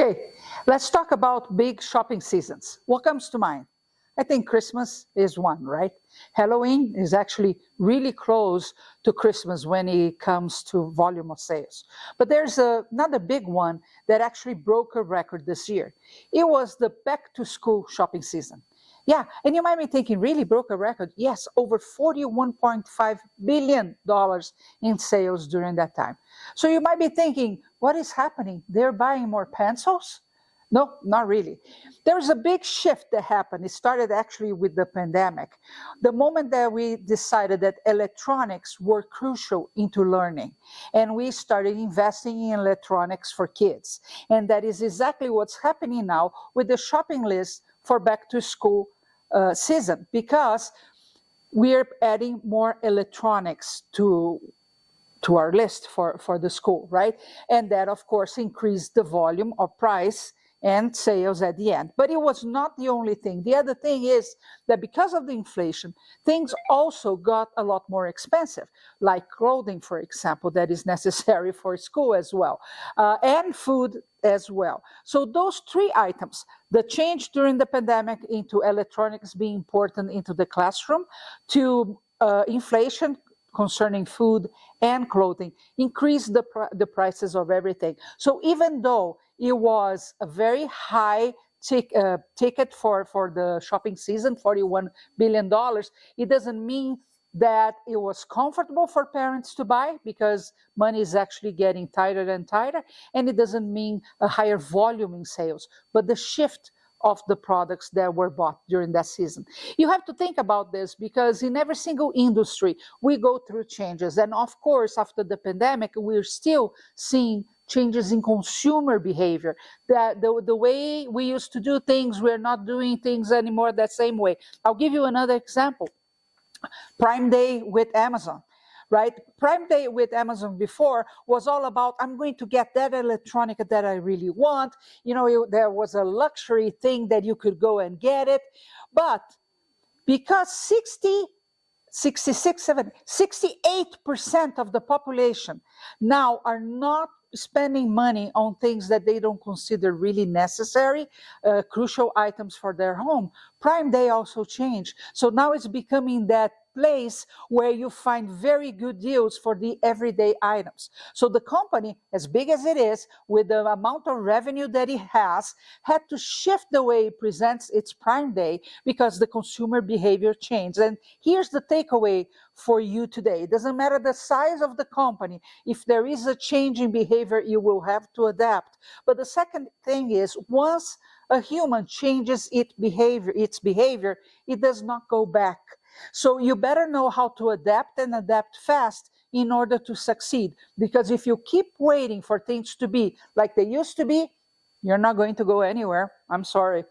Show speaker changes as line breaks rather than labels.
Okay, let's talk about big shopping seasons. What comes to mind? I think Christmas is one, right? Halloween is actually really close to Christmas when it comes to volume of sales. But there's another big one that actually broke a record this year. It was the back to school shopping season. Yeah, and you might be thinking, really broke a record? Yes, over $41.5 billion in sales during that time. So you might be thinking, what is happening? They're buying more pencils? No, not really. There's a big shift that happened. It started actually with the pandemic. The moment that we decided that electronics were crucial into learning, and we started investing in electronics for kids. And that is exactly what's happening now with the shopping list for back to school season, because we're adding more electronics to our list for the school, right? And that, of course, increased the volume or price and sales at the end. But it was not the only thing. The other thing is that because of the inflation, things also got a lot more expensive, like clothing, for example, that is necessary for school as well, and food as well. So those three items, the change during the pandemic into electronics being important into the classroom, to inflation concerning food and clothing, increased the prices of everything. So even though it was a very high ticket for the shopping season, $41 billion, it doesn't mean that it was comfortable for parents to buy, because money is actually getting tighter and tighter, and it doesn't mean a higher volume in sales, but the shift of the products that were bought during that season. You have to think about this, because in every single industry, we go through changes. And of course, after the pandemic, we're still seeing changes in consumer behavior. That the way we used to do things, we're not doing things anymore that same way. I'll give you another example. Prime Day with Amazon. Right? Prime Day with Amazon before was all about, I'm going to get that electronic that I really want. You know, there was a luxury thing that you could go and get it. But because 68% of the population now are not spending money on things that they don't consider really necessary, crucial items for their home, Prime Day also changed. So now it's becoming that place where you find very good deals for the everyday items. So the company, as big as it is, with the amount of revenue that it has, had to shift the way it presents its Prime Day because the consumer behavior changed. And here's the takeaway for you today. It doesn't matter the size of the company. If there is a change in behavior, you will have to adapt. But the second thing is, once a human changes its behavior, it does not go back. So you better know how to adapt, and adapt fast, in order to succeed. Because if you keep waiting for things to be like they used to be, you're not going to go anywhere. I'm sorry.